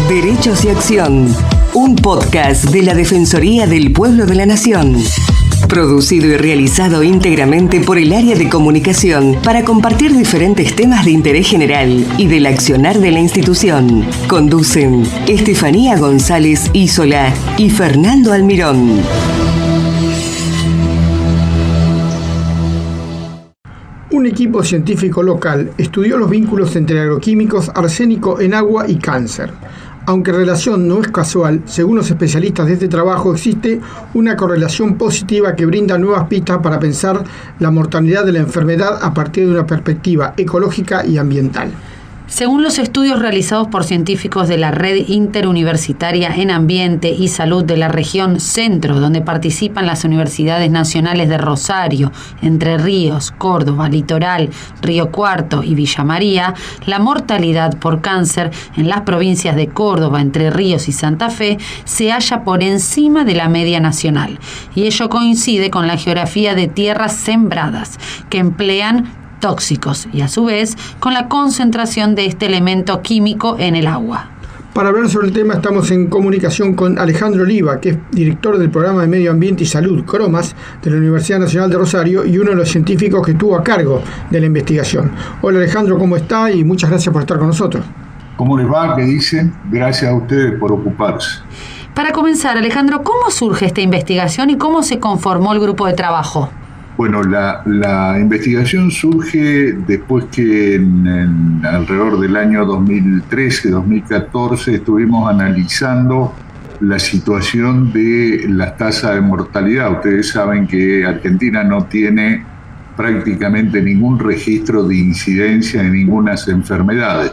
Derechos y Acción, un podcast de la Defensoría del Pueblo de la Nación. Producido y realizado íntegramente por el área de comunicación para compartir diferentes temas de interés general y del accionar de la institución. Conducen Estefanía González Isola y Fernando Almirón. Un equipo científico local estudió los vínculos entre agroquímicos, arsénico en agua y cáncer. Aunque la relación no es casual, según los especialistas de este trabajo existe una correlación positiva que brinda nuevas pistas para pensar la mortalidad de la enfermedad a partir de una perspectiva ecológica y ambiental. Según los estudios realizados por científicos de la Red Interuniversitaria en Ambiente y Salud de la región Centro, donde participan las universidades nacionales de Rosario, Entre Ríos, Córdoba, Litoral, Río Cuarto y Villa María, la mortalidad por cáncer en las provincias de Córdoba, Entre Ríos y Santa Fe se halla por encima de la media nacional. Y ello coincide con la geografía de tierras sembradas, que emplean tóxicos y a su vez con la concentración de este elemento químico en el agua. Para hablar sobre el tema estamos en comunicación con Alejandro Oliva, que es director del Programa de Medio Ambiente y Salud, CROMAS, de la Universidad Nacional de Rosario y uno de los científicos que estuvo a cargo de la investigación. Hola Alejandro, ¿cómo está? Y muchas gracias por estar con nosotros. ¿Cómo les va? ¿Qué dicen? Gracias a ustedes por ocuparse. Para comenzar, Alejandro, ¿cómo surge esta investigación y cómo se conformó el grupo de trabajo? Bueno, la investigación surge después que alrededor del año 2013-2014 estuvimos analizando la situación de las tasas de mortalidad. Ustedes saben que Argentina no tiene prácticamente ningún registro de incidencia de ninguna enfermedades.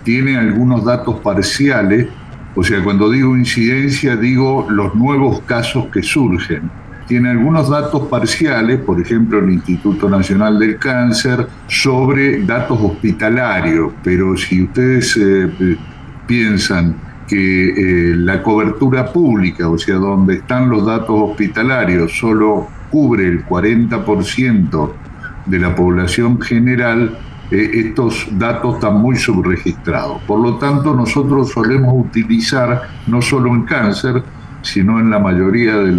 Tiene algunos datos parciales, o sea, cuando digo incidencia digo los nuevos casos que surgen. Tiene algunos datos parciales, por ejemplo, el Instituto Nacional del Cáncer, sobre datos hospitalarios, pero si ustedes piensan que la cobertura pública, o sea, donde están los datos hospitalarios, solo cubre el 40% de la población general, estos datos están muy subregistrados. Por lo tanto, nosotros solemos utilizar, no solo en cáncer, sino en la mayoría de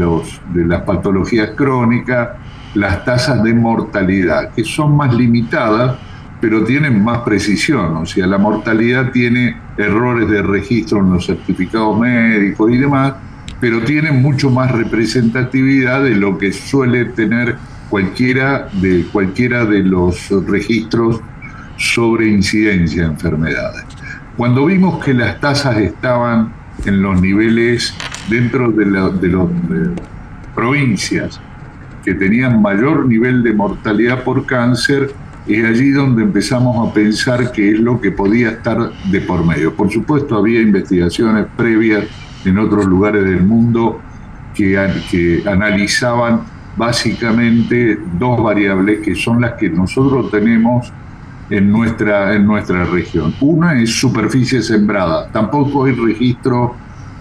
las patologías crónicas, las tasas de mortalidad, que son más limitadas, pero tienen más precisión. O sea, la mortalidad tiene errores de registro en los certificados médicos y demás, pero tiene mucho más representatividad de lo que suele tener cualquiera de los registros sobre incidencia de enfermedades. Cuando vimos que las tasas estaban en los niveles dentro de las provincias que tenían mayor nivel de mortalidad por cáncer, es allí donde empezamos a pensar qué es lo que podía estar de por medio. Por supuesto, había investigaciones previas en otros lugares del mundo que analizaban básicamente dos variables que son las que nosotros tenemos en nuestra región. Una es superficie sembrada. Tampoco hay registro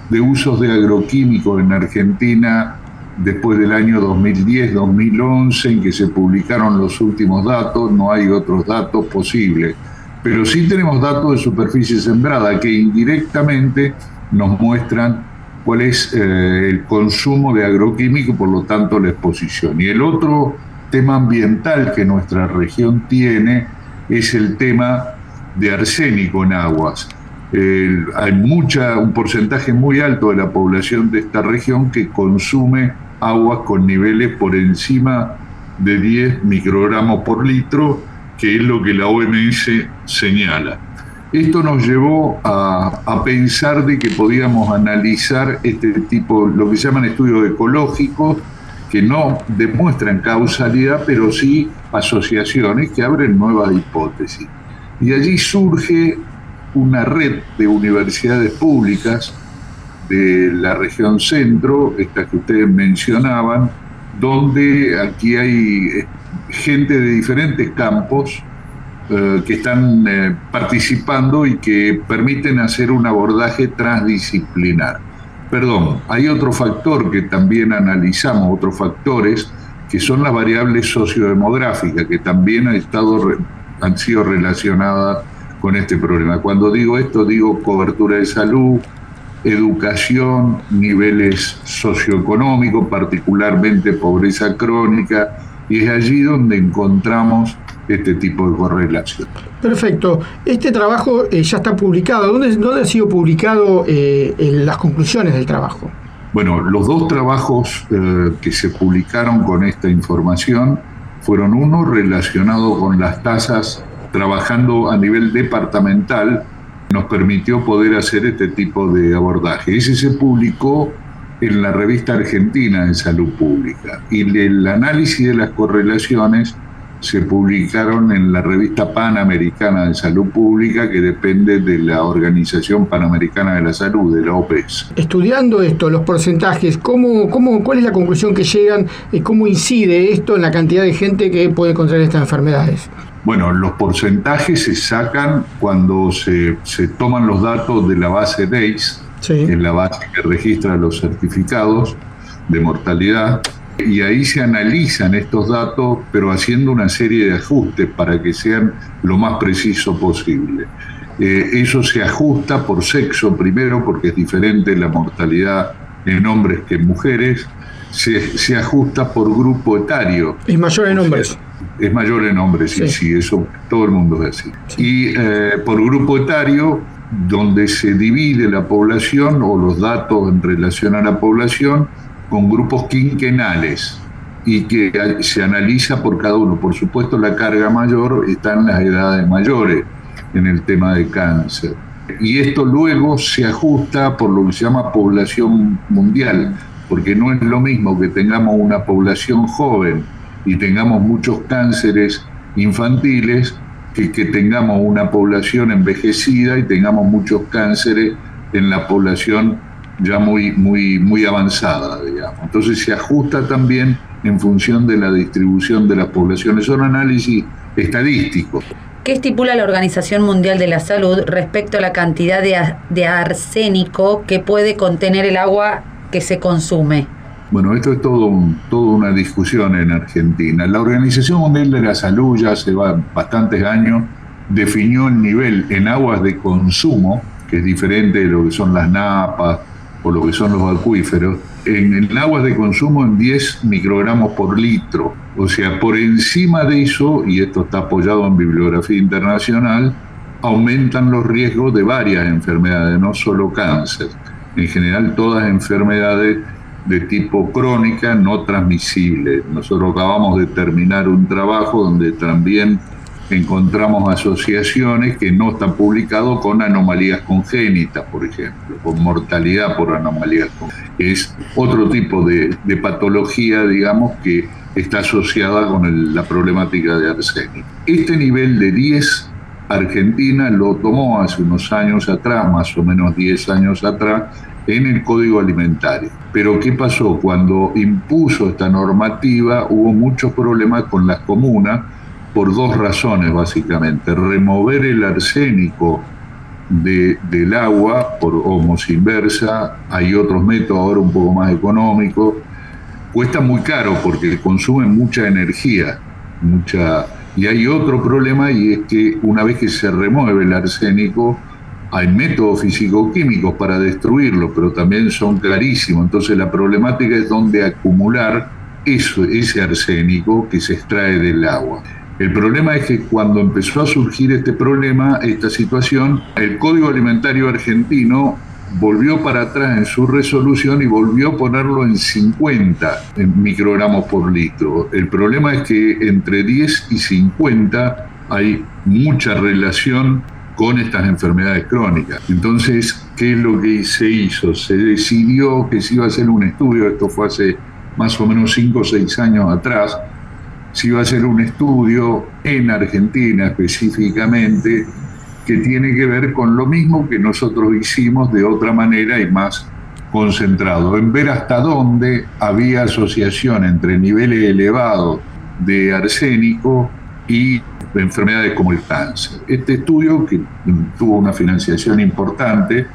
de usos de agroquímicos en Argentina después del año 2010-2011, en que se publicaron los últimos datos. No hay otros datos posibles. Pero sí tenemos datos de superficie sembrada que indirectamente nos muestran cuál es el consumo de agroquímicos, por lo tanto la exposición. Y el otro tema ambiental que nuestra región tiene es el tema de arsénico en aguas. Hay un porcentaje muy alto de la población de esta región que consume aguas con niveles por encima de 10 microgramos por litro, que es lo que la OMS señala. Esto nos llevó a pensar de que podíamos analizar este tipo, lo que se llaman estudios ecológicos, que no demuestran causalidad, pero sí asociaciones que abren nuevas hipótesis. Y allí surge una red de universidades públicas de la región centro, esta que ustedes mencionaban, donde aquí hay gente de diferentes campos que están participando y que permiten hacer un abordaje transdisciplinar. Hay otro factor que también analizamos, otros factores, que son las variables sociodemográficas, que también han sido relacionadas con este problema. Cuando digo esto, digo cobertura de salud, educación, niveles socioeconómicos, particularmente pobreza crónica, y es allí donde encontramos este tipo de correlación. Perfecto. Este trabajo ya está publicado. ¿Dónde han sido publicadas las conclusiones del trabajo? Bueno, los dos trabajos que se publicaron con esta información fueron uno relacionado con las tasas, trabajando a nivel departamental, nos permitió poder hacer este tipo de abordaje. Ese se publicó en la revista Argentina de Salud Pública y el análisis de las correlaciones se publicaron en la revista Panamericana de Salud Pública, que depende de la Organización Panamericana de la Salud, de la OPS. Estudiando esto, los porcentajes, ¿cuál es la conclusión que llegan y cómo incide esto en la cantidad de gente que puede contraer estas enfermedades? Bueno, los porcentajes se sacan cuando se toman los datos de la base DAIS, sí, que es la base que registra los certificados de mortalidad, y ahí se analizan estos datos, pero haciendo una serie de ajustes para que sean lo más preciso posible. Eso se ajusta por sexo primero, porque es diferente la mortalidad en hombres que en mujeres. Se ajusta por grupo etario. Es mayor en hombres. Es mayor en hombres, sí, eso todo el mundo es así. Sí. Y por grupo etario, donde se divide la población o los datos en relación a la población con grupos quinquenales y que se analiza por cada uno. Por supuesto, la carga mayor está en las edades mayores en el tema de cáncer. Y esto luego se ajusta por lo que se llama población mundial, porque no es lo mismo que tengamos una población joven y tengamos muchos cánceres infantiles que tengamos una población envejecida y tengamos muchos cánceres en la población ya muy avanzada, digamos. Entonces se ajusta también en función de la distribución de las poblaciones. Son análisis estadísticos. ¿Qué estipula la Organización Mundial de la Salud respecto a la cantidad de arsénico que puede contener el agua que se consume? Bueno, esto es toda una discusión en Argentina. La Organización Mundial de la Salud ya hace bastantes años definió el nivel en aguas de consumo, que es diferente de lo que son las napas o lo que son los acuíferos, en aguas de consumo en 10 microgramos por litro. O sea, por encima de eso, y esto está apoyado en bibliografía internacional, aumentan los riesgos de varias enfermedades, no solo cáncer. En general, todas enfermedades de tipo crónica no transmisible. Nosotros acabamos de terminar un trabajo donde también encontramos asociaciones que no están publicadas con anomalías congénitas, por ejemplo, con mortalidad por anomalías congénitas. Es otro tipo de patología, digamos, que está asociada con la problemática de arsénico. Este nivel de 10, Argentina lo tomó hace unos años atrás, más o menos 10 años atrás, en el Código Alimentario. Pero ¿qué pasó? Cuando impuso esta normativa hubo muchos problemas con las comunas por dos razones básicamente. Remover el arsénico del agua por osmosis inversa, hay otros métodos ahora un poco más económicos, cuesta muy caro porque consume mucha energía, y hay otro problema, y es que una vez que se remueve el arsénico hay métodos físico-químicos para destruirlo, pero también son carísimos. Entonces la problemática es dónde acumular ese arsénico que se extrae del agua. El problema es que cuando empezó a surgir este problema, esta situación, el Código Alimentario argentino volvió para atrás en su resolución y volvió a ponerlo en 50 microgramos por litro. El problema es que entre 10 y 50 hay mucha relación con estas enfermedades crónicas. Entonces, ¿qué es lo que se hizo? Se decidió que se iba a hacer un estudio, esto fue hace más o menos 5 o 6 años atrás, se iba a hacer un estudio en Argentina específicamente que tiene que ver con lo mismo que nosotros hicimos de otra manera y más concentrado, en ver hasta dónde había asociación entre niveles elevados de arsénico y enfermedades como el cáncer. Este estudio, que tuvo una financiación importante,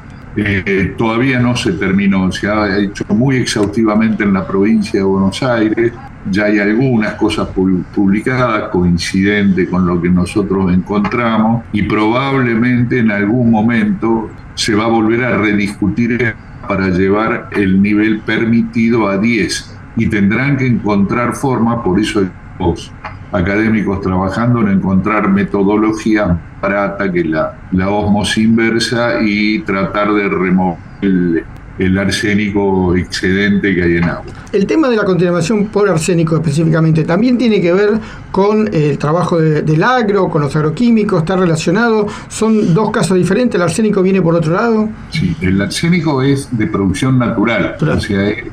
todavía no se terminó, se ha hecho muy exhaustivamente en la provincia de Buenos Aires, ya hay algunas cosas publicadas coincidentes con lo que nosotros encontramos y probablemente en algún momento se va a volver a rediscutir para llevar el nivel permitido a 10 y tendrán que encontrar forma, por eso hay los académicos trabajando en encontrar metodología barata que la ósmosis inversa y tratar de remover el arsénico excedente que hay en agua. El tema de la contaminación por arsénico específicamente también tiene que ver con el trabajo del agro, con los agroquímicos, está relacionado, son dos casos diferentes, el arsénico viene por otro lado. Sí, el arsénico es de producción natural, o sea, es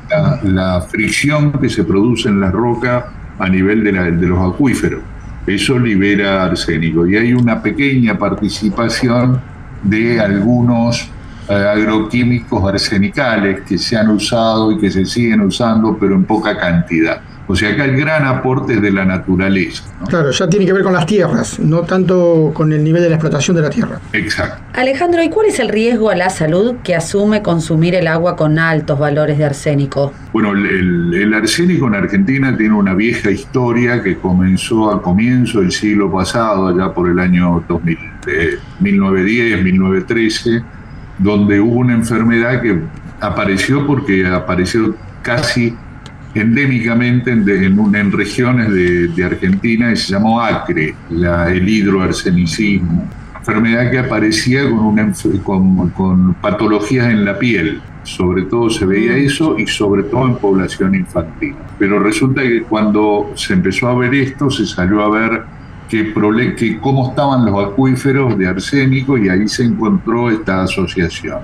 la fricción que se produce en la roca a nivel de los acuíferos, eso libera arsénico y hay una pequeña participación de algunos agroquímicos arsenicales que se han usado y que se siguen usando, pero en poca cantidad. O sea, acá el gran aporte es de la naturaleza, ¿no? Claro, ya tiene que ver con las tierras, no tanto con el nivel de la explotación de la tierra. Exacto. Alejandro, ¿y cuál es el riesgo a la salud que asume consumir el agua con altos valores de arsénico? Bueno, el arsénico en Argentina tiene una vieja historia que comenzó a comienzo del siglo pasado, allá por el año 1910, 1913, donde hubo una enfermedad que apareció porque apareció casi endémicamente en regiones de Argentina y se llamó acre, el hidroarsenicismo, enfermedad que aparecía con patologías en la piel, sobre todo se veía eso y sobre todo en población infantil. Pero resulta que cuando se empezó a ver esto, se salió a ver que cómo estaban los acuíferos de arsénico y ahí se encontró esta asociación.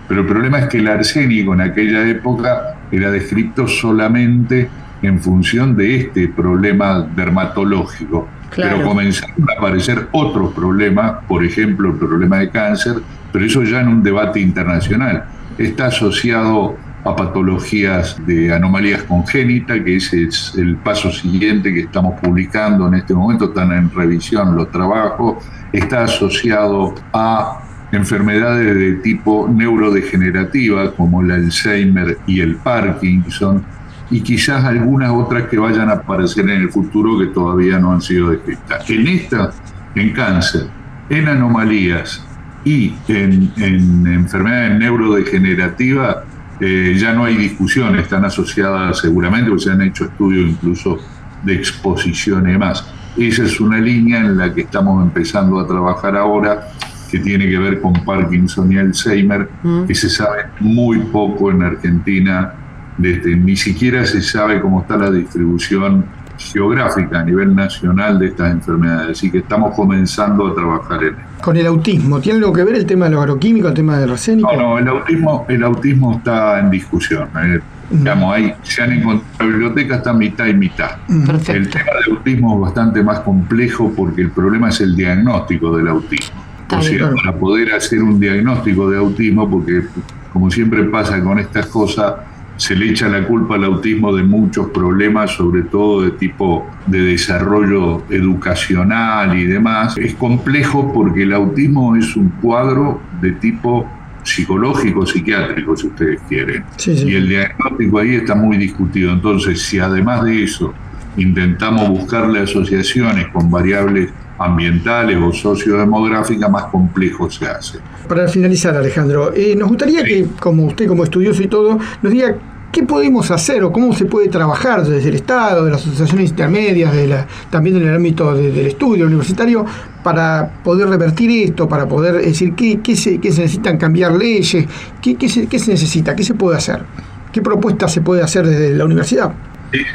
Pero el problema es que el arsénico en aquella época era descrito solamente en función de este problema dermatológico. Claro. Pero comenzaron a aparecer otros problemas, por ejemplo el problema de cáncer, pero eso ya en un debate internacional. Está asociado a patologías de anomalías congénitas, que ese es el paso siguiente que estamos publicando en este momento, están en revisión los trabajos, está asociado a enfermedades de tipo neurodegenerativa como el Alzheimer y el Parkinson, y quizás algunas otras que vayan a aparecer en el futuro que todavía no han sido descritas. En cáncer, en anomalías y en enfermedades neurodegenerativas, ya no hay discusión, están asociadas seguramente, porque se han hecho estudios incluso de exposición y demás. Esa es una línea en la que estamos empezando a trabajar ahora, que tiene que ver con Parkinson y Alzheimer, que se sabe muy poco en Argentina, ni siquiera se sabe cómo está la distribución geográfica a nivel nacional de estas enfermedades, así que estamos comenzando a trabajar en esto. ¿Con el autismo? ¿Tiene algo que ver el tema de los agroquímicos, el tema del arsénico? No, el autismo está en discusión. Digamos, se han encontrado, la biblioteca está mitad y mitad. Perfecto. El tema del autismo es bastante más complejo porque el problema es el diagnóstico del autismo. O sea, para poder hacer un diagnóstico de autismo, porque como siempre pasa con estas cosas, se le echa la culpa al autismo de muchos problemas, sobre todo de tipo de desarrollo educacional y demás. Es complejo porque el autismo es un cuadro de tipo psicológico, psiquiátrico, si ustedes quieren. Sí. Y el diagnóstico ahí está muy discutido. Entonces, si además de eso intentamos buscarle asociaciones con variables ambientales o sociodemográficas, más complejo se hace. Para finalizar, Alejandro, nos gustaría que, como usted como estudioso y todo, nos diga qué podemos hacer o cómo se puede trabajar desde el Estado, de las asociaciones intermedias, también en el ámbito del estudio universitario, para poder revertir esto, para poder decir qué se necesitan cambiar leyes, qué se necesita, qué se puede hacer, qué propuestas se puede hacer desde la universidad.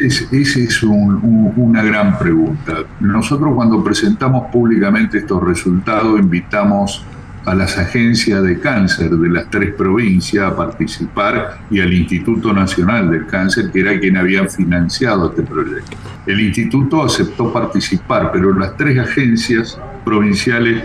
Esa es una gran pregunta. Nosotros cuando presentamos públicamente estos resultados invitamos a las agencias de cáncer de las 3 provincias a participar y al Instituto Nacional del Cáncer, que era quien había financiado este proyecto. El instituto aceptó participar, pero las 3 agencias provinciales,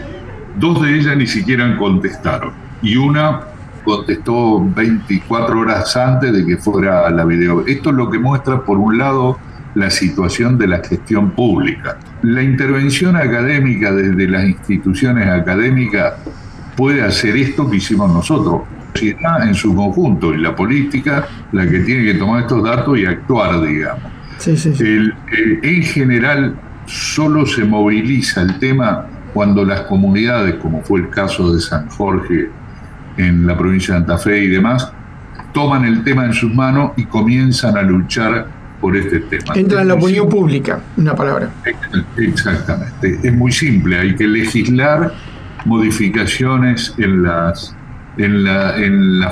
2 de ellas ni siquiera contestaron y una contestó 24 horas antes de que fuera la video. Esto es lo que muestra, por un lado, la situación de la gestión pública. La intervención académica desde las instituciones académicas puede hacer esto que hicimos nosotros. La sociedad en su conjunto y la política la que tiene que tomar estos datos y actuar, digamos. Sí. En general, solo se moviliza el tema cuando las comunidades, como fue el caso de San Jorge en la provincia de Santa Fe y demás, toman el tema en sus manos y comienzan a luchar por este tema. Entra en la opinión pública, una palabra. Exactamente. Es muy simple, hay que legislar modificaciones en las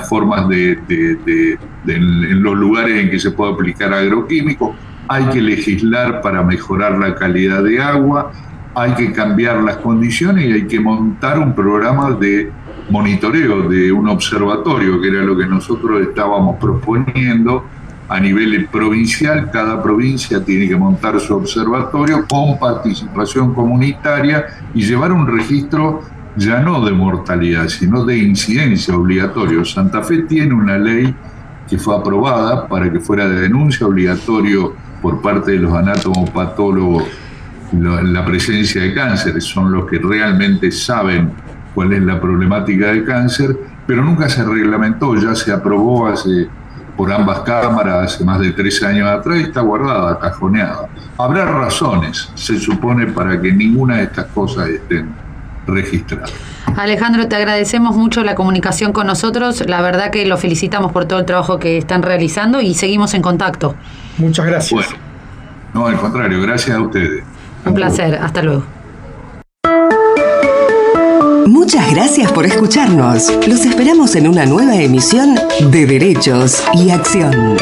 formas en los lugares en que se puede aplicar agroquímicos, hay que legislar para mejorar la calidad de agua, hay que cambiar las condiciones y hay que montar un programa de monitoreo, de un observatorio, que era lo que nosotros estábamos proponiendo a nivel provincial. Cada provincia tiene que montar su observatorio con participación comunitaria y llevar un registro ya no de mortalidad, sino de incidencia obligatorio. Santa Fe tiene una ley que fue aprobada para que fuera de denuncia obligatorio por parte de los anatomopatólogos la presencia de cáncer, son los que realmente saben cuál es la problemática del cáncer, pero nunca se reglamentó, ya se aprobó por ambas cámaras hace más de 3 años atrás y está guardada, cajoneada. Habrá razones, se supone, para que ninguna de estas cosas estén registradas. Alejandro, te agradecemos mucho la comunicación con nosotros, la verdad que lo felicitamos por todo el trabajo que están realizando y seguimos en contacto. Muchas gracias. Bueno, no, al contrario, gracias a ustedes. Un placer, hasta luego. Muchas gracias por escucharnos. Los esperamos en una nueva emisión de Derechos y Acción.